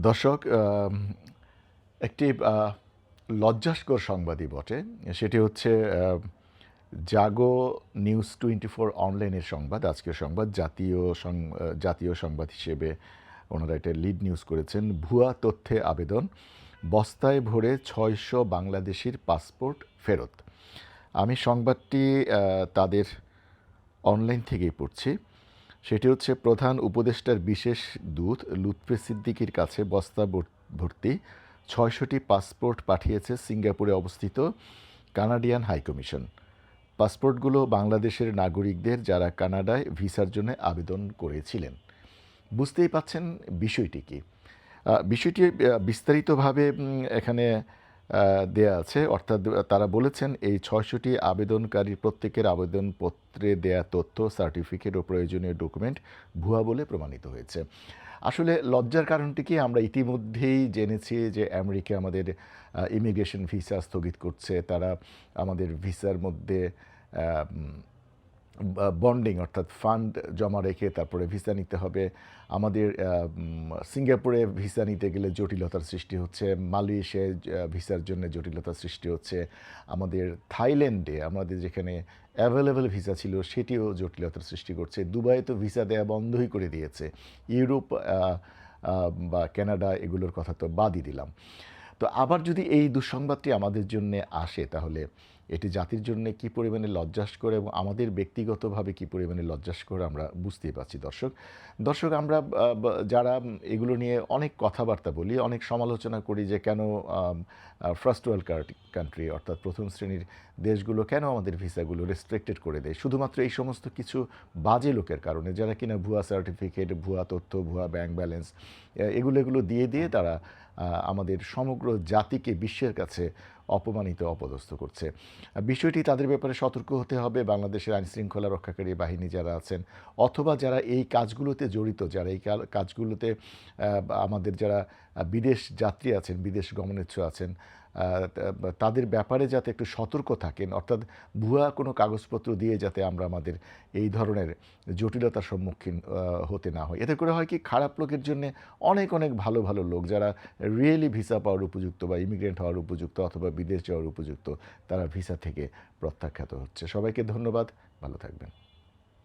দর্শক, একটি লজ্জাস্কর সংবাদই বটে। সেটি হচ্ছে জাগো নিউজ 24 অনলাইনের সংবাদ, আজকের সংবাদ। জাতীয় সংবাদ হিসেবে ওনারা এটা লিড নিউজ করেছেন। ভুয়া তথ্যে আবেদন, বস্তায় ভরে ৬০০ বাংলাদেশির পাসপোর্ট ফেরত। আমি সংবাদটি তাদের অনলাইন থেকেই পড়ছি। সেটি হচ্ছে, প্রধান উপদেষ্টার বিশেষ দূত লুৎফে সিদ্দিকীর কাছে বস্তা ভর্তি ৬০০টি পাসপোর্ট পাঠিয়েছে সিঙ্গাপুরে অবস্থিত কানাডিয়ান হাইকমিশন। পাসপোর্টগুলো বাংলাদেশের নাগরিকদের, যারা কানাডায় ভিসার জন্য আবেদন করেছিলেন। বুঝতেই পাচ্ছেন বিষয়টি কী। বিষয়টি বিস্তারিতভাবে এখানে দেয়া আছে। অর্থাৎ তারা বলেছেন, এই ৬০০টি আবেদনকারীর প্রত্যেকের আবেদনপত্রে দেয়া তথ্য, সার্টিফিকেট ও প্রয়োজনীয় ডকুমেন্ট ভুয়া বলে প্রমাণিত হয়েছে। আসলে লজ্জার কারণটি কি, আমরা ইতিমধ্যেই জেনেছি যে আমেরিকা আমাদের ইমিগ্রেশন ভিসা স্থগিত করছে। তারা আমাদের ভিসার মধ্যে বন্ডিং অর্থাৎ ফান্ড জমা রেখে তারপরে ভিসা নিতে হবে। আমাদের সিঙ্গাপুরে ভিসা নিতে গেলে জটিলতার সৃষ্টি হচ্ছে, মালয়েশিয়ায় ভিসার জন্য জটিলতার সৃষ্টি হচ্ছে, আমাদের থাইল্যান্ডে আমাদের যেখানে অ্যাভেলেবেল ভিসা ছিল সেটিও জটিলতার সৃষ্টি করছে। দুবাইয়ে তো ভিসা দেওয়া বন্ধই করে দিয়েছে। ইউরোপ বা কানাডা এগুলোর কথা তো বাদই দিলাম। তো আবার যদি এই দুঃসংবাদটি আমাদের জন্য আসে, তাহলে এটি জাতির জন্য কী পরিমাণে লজ্জাস্কর এবং আমাদের ব্যক্তিগতভাবে কী পরিমাণে লজ্জাস্কর আমরা বুঝতেই পারছি। দর্শক, আমরা যারা এগুলো নিয়ে অনেক কথাবার্তা বলি, অনেক সমালোচনা করি যে কেন ফার্স্ট ওয়ার্ল্ড কান্ট্রি অর্থাৎ প্রথম শ্রেণীর দেশগুলো কেন আমাদের ভিসাগুলো রেস্ট্রিক্টেড করে দেয়, শুধুমাত্র এই সমস্ত কিছু বাজে লোকের কারণে, যারা কিনা ভুয়া সার্টিফিকেট, ভুয়া তথ্য, ভুয়া ব্যাংক ব্যালেন্স এগুলো দিয়ে তারা আমাদের সমগ্র জাতিকে বিশ্বের কাছে অপমানিত, অপদস্থ করছে। বিষয়টি তাদের ব্যাপারে সতর্ক হতে হবে। বাংলাদেশের আইনশৃঙ্খলা রক্ষাকারী বাহিনী যারা আছেন, অথবা যারা এই কাজগুলোতে জড়িত, যারা এই কাজগুলোতে আমাদের যারা বিদেশ যাত্রী আছেন, বিদেশ গমনেচ্ছু আছেন, তাদের ব্যাপারে যাতে একটু সতর্ক থাকেন। অর্থাৎ ভুয়া কোনো কাগজপত্র দিয়ে যাতে আমরা আমাদের এই ধরনের জটিলতার সম্মুখীন হতে না হয়। এতে করে হয় কি, খারাপ লোকের জন্য অনেক ভালো ভালো লোক, যারা রিয়েলি ভিসা পাওয়ার উপযুক্ত বা ইমিগ্রেন্ট হওয়ার উপযুক্ত অথবা বিদেশ যাওয়ার উপযুক্ত, তারা ভিসা থেকে প্রত্যাখ্যাত হচ্ছে। সবাইকে ধন্যবাদ, ভালো থাকবেন।